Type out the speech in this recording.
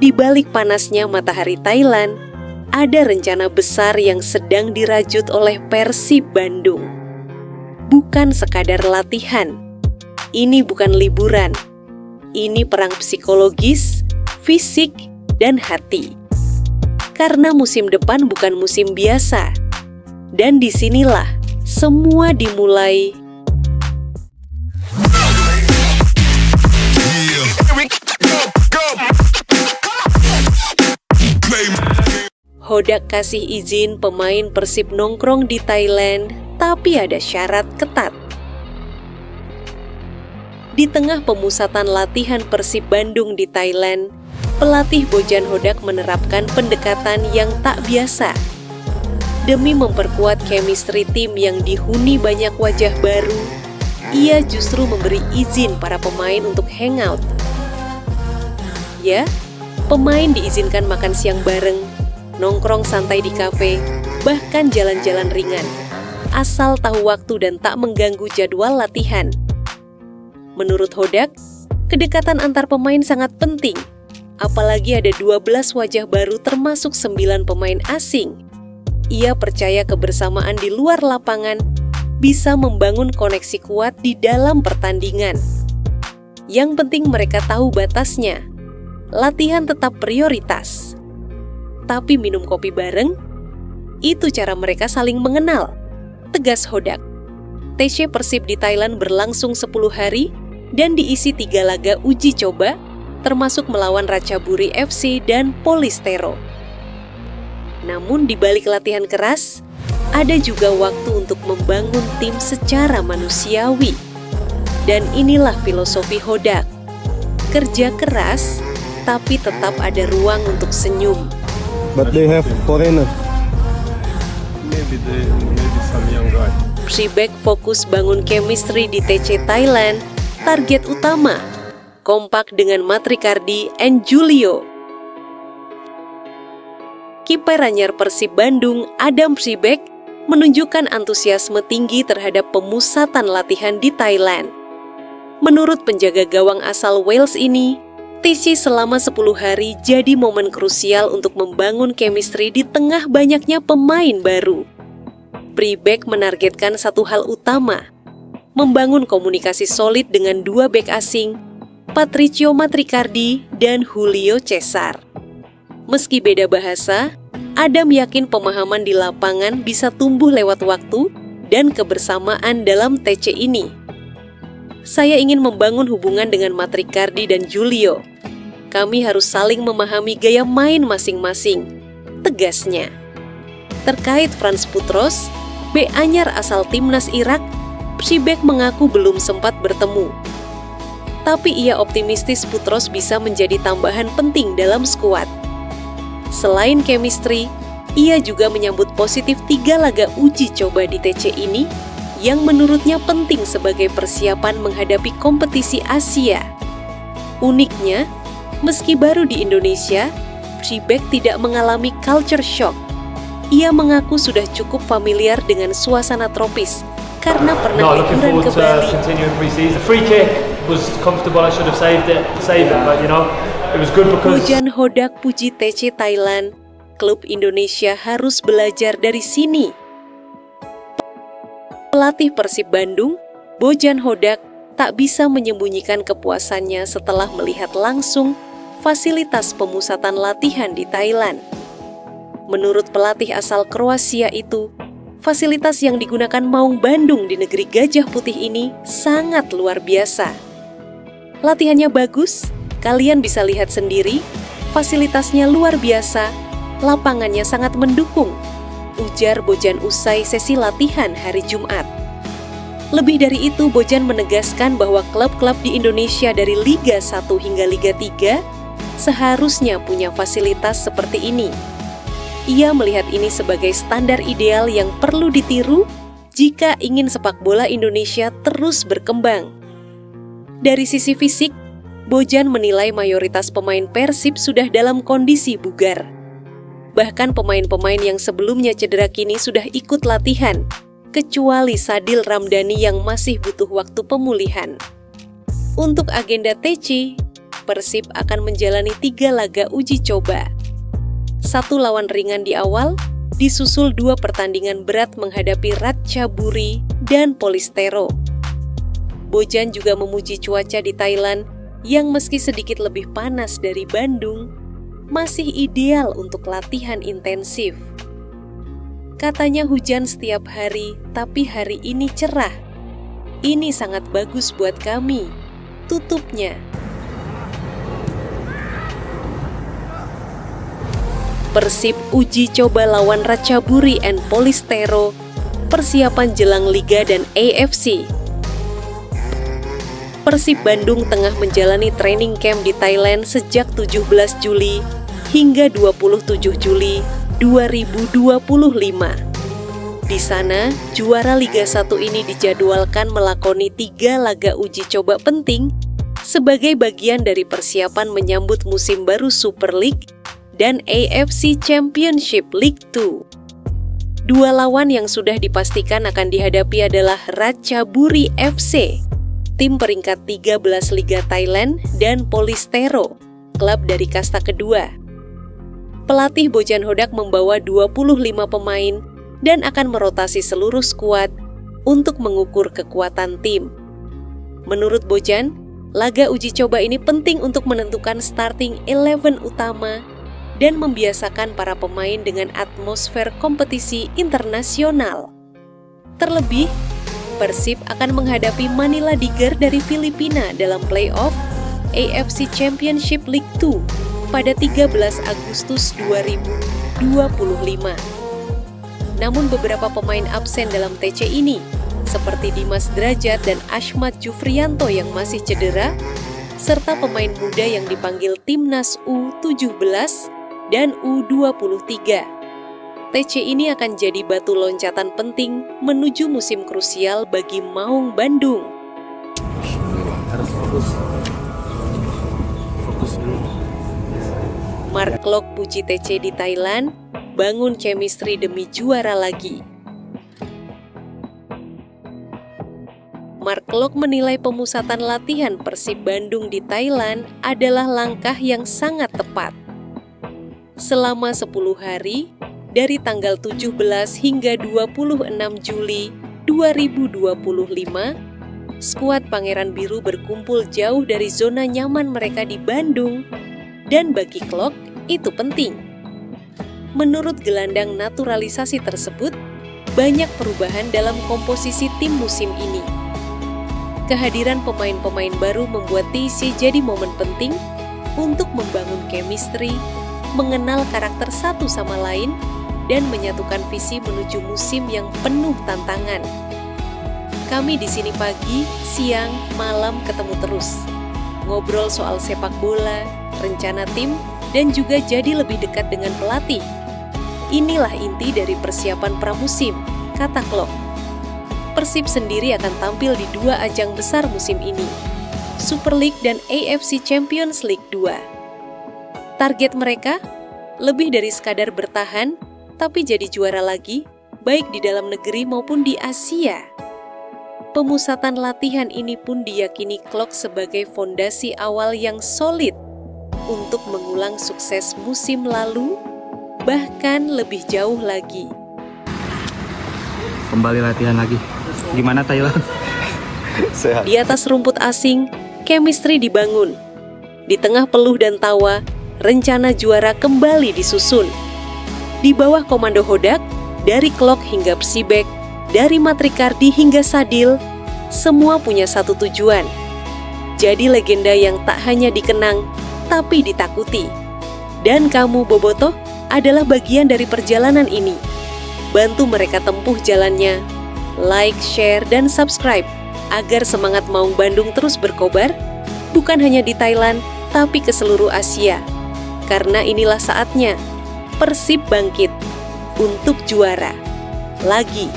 Di balik panasnya matahari Thailand, ada rencana besar yang sedang dirajut oleh Persib Bandung. Bukan sekadar latihan, ini bukan liburan. Ini perang psikologis, fisik, dan hati. Karena musim depan bukan musim biasa. Dan disinilah semua dimulai. Hodak kasih izin pemain Persib nongkrong di Thailand, tapi ada syarat ketat. Di tengah pemusatan latihan Persib Bandung di Thailand, pelatih Bojan Hodak menerapkan pendekatan yang tak biasa. Demi memperkuat chemistry tim yang dihuni banyak wajah baru, ia justru memberi izin para pemain untuk hangout. Ya, pemain diizinkan makan siang bareng, nongkrong santai di kafe, bahkan jalan-jalan ringan, asal tahu waktu dan tak mengganggu jadwal latihan. Menurut Hodak, kedekatan antar pemain sangat penting, apalagi ada 12 wajah baru termasuk 9 pemain asing. Ia percaya kebersamaan di luar lapangan bisa membangun koneksi kuat di dalam pertandingan. Yang penting mereka tahu batasnya. Latihan tetap prioritas. Tapi minum kopi bareng, itu cara mereka saling mengenal, tegas Hodak. TC Persib di Thailand berlangsung 10 hari dan diisi 3 laga uji coba, termasuk melawan Ratchaburi FC dan Polistero. Namun di balik latihan keras, ada juga waktu untuk membangun tim secara manusiawi. Dan inilah filosofi Hodak. Kerja keras, tapi tetap ada ruang untuk senyum. But they have foreigner. Maybe some young guy. Persibek fokus bangun chemistry di TC Thailand. Target utama, kompak dengan Matrikardi and Julio. Kiper anyar Persib Bandung, Adam Persibek, menunjukkan antusiasme tinggi terhadap pemusatan latihan di Thailand. Menurut penjaga gawang asal Wales ini, TC selama 10 hari jadi momen krusial untuk membangun chemistry di tengah banyaknya pemain baru. Persibek menargetkan satu hal utama, membangun komunikasi solid dengan 2 bek asing, Patricio Matrikardi dan Julio Cesar. Meski beda bahasa, Adam yakin pemahaman di lapangan bisa tumbuh lewat waktu dan kebersamaan dalam TC ini. Saya ingin membangun hubungan dengan Matrikardi dan Julio. Kami harus saling memahami gaya main masing-masing, tegasnya. Terkait Frans Putros, bek anyar asal timnas Irak, Persibek mengaku belum sempat bertemu. Tapi ia optimistis Putros bisa menjadi tambahan penting dalam skuad. Selain chemistry, ia juga menyambut positif 3 laga uji coba di TC ini yang menurutnya penting sebagai persiapan menghadapi kompetisi Asia. Uniknya, meski baru di Indonesia, Persibek tidak mengalami culture shock. Ia mengaku sudah cukup familiar dengan suasana tropis karena pernah liburan ke Bali. Bojan Hodak puji TC Thailand, klub Indonesia harus belajar dari sini. Pelatih Persib Bandung, Bojan Hodak, tak bisa menyembunyikan kepuasannya setelah melihat langsung fasilitas pemusatan latihan di Thailand. Menurut pelatih asal Kroasia itu, fasilitas yang digunakan Maung Bandung di negeri Gajah Putih ini sangat luar biasa. Latihannya bagus, kalian bisa lihat sendiri, fasilitasnya luar biasa, lapangannya sangat mendukung, ujar Bojan usai sesi latihan hari Jumat. Lebih dari itu, Bojan menegaskan bahwa klub-klub di Indonesia dari Liga 1 hingga Liga 3 seharusnya punya fasilitas seperti ini. Ia melihat ini sebagai standar ideal yang perlu ditiru jika ingin sepak bola Indonesia terus berkembang. Dari sisi fisik, Bojan menilai mayoritas pemain Persib sudah dalam kondisi bugar. Bahkan pemain-pemain yang sebelumnya cedera kini sudah ikut latihan, kecuali Sadil Ramdhani yang masih butuh waktu pemulihan. Untuk agenda TC, Persib akan menjalani 3 laga uji coba. 1 lawan ringan di awal, disusul 2 pertandingan berat menghadapi Ratchaburi dan Polistero. Bojan juga memuji cuaca di Thailand yang meski sedikit lebih panas dari Bandung, masih ideal untuk latihan intensif. Katanya hujan setiap hari, tapi hari ini cerah. Ini sangat bagus buat kami, tutupnya. Persib uji coba lawan Ratchaburi and Polistero, persiapan jelang Liga dan AFC. Persib Bandung tengah menjalani training camp di Thailand sejak 17 Juli hingga 27 Juli 2025. Di sana, juara Liga 1 ini dijadwalkan melakoni 3 laga uji coba penting sebagai bagian dari persiapan menyambut musim baru Super League dan AFC Championship League 2. 2 lawan yang sudah dipastikan akan dihadapi adalah Ratchaburi FC, tim peringkat 13 Liga Thailand, dan Polistero, klub dari kasta kedua. Pelatih Bojan Hodak membawa 25 pemain dan akan merotasi seluruh skuad untuk mengukur kekuatan tim. Menurut Bojan, laga uji coba ini penting untuk menentukan starting 11 utama dan membiasakan para pemain dengan atmosfer kompetisi internasional. Terlebih, Persib akan menghadapi Manila Tiger dari Filipina dalam playoff AFC Championship League 2 pada 13 Agustus 2025. Namun beberapa pemain absen dalam TC ini, seperti Dimas Drajat dan Ashmat Jufrianto yang masih cedera, serta pemain muda yang dipanggil Timnas U17 dan U23. TC ini akan jadi batu loncatan penting menuju musim krusial bagi Maung Bandung. Harus fokus dulu. Mark Klok puji TC di Thailand, bangun chemistry demi juara lagi. Mark Klok menilai pemusatan latihan Persib Bandung di Thailand adalah langkah yang sangat tepat. Selama 10 hari, dari tanggal 17 hingga 26 Juli 2025, skuad Pangeran Biru berkumpul jauh dari zona nyaman mereka di Bandung, dan bagi Klok itu penting. Menurut gelandang naturalisasi tersebut, banyak perubahan dalam komposisi tim musim ini. Kehadiran pemain-pemain baru membuat TC jadi momen penting untuk membangun chemistry, mengenal karakter satu sama lain, dan menyatukan visi menuju musim yang penuh tantangan. Kami di sini pagi, siang, malam ketemu terus. Ngobrol soal sepak bola, rencana tim, dan juga jadi lebih dekat dengan pelatih. Inilah inti dari persiapan pramusim, kata Klok. Persib sendiri akan tampil di 2 ajang besar musim ini, Super League dan AFC Champions League 2. Target mereka lebih dari sekadar bertahan, tapi jadi juara lagi, baik di dalam negeri maupun di Asia. Pemusatan latihan ini pun diyakini Klok sebagai fondasi awal yang solid untuk mengulang sukses musim lalu, bahkan lebih jauh lagi. Kembali latihan lagi. Gimana Thailand? Sehat. Di atas rumput asing, chemistry dibangun. Di tengah peluh dan tawa, rencana juara kembali disusun. Di bawah komando Hodak, dari Klok hingga Persibek, dari Matrikardi hingga Sadil, semua punya satu tujuan. Jadi legenda yang tak hanya dikenang, tapi ditakuti. Dan kamu, Bobotoh, adalah bagian dari perjalanan ini. Bantu mereka tempuh jalannya. Like, share, dan subscribe agar semangat Maung Bandung terus berkobar, bukan hanya di Thailand, tapi ke seluruh Asia. Karena inilah saatnya Persib bangkit untuk juara lagi.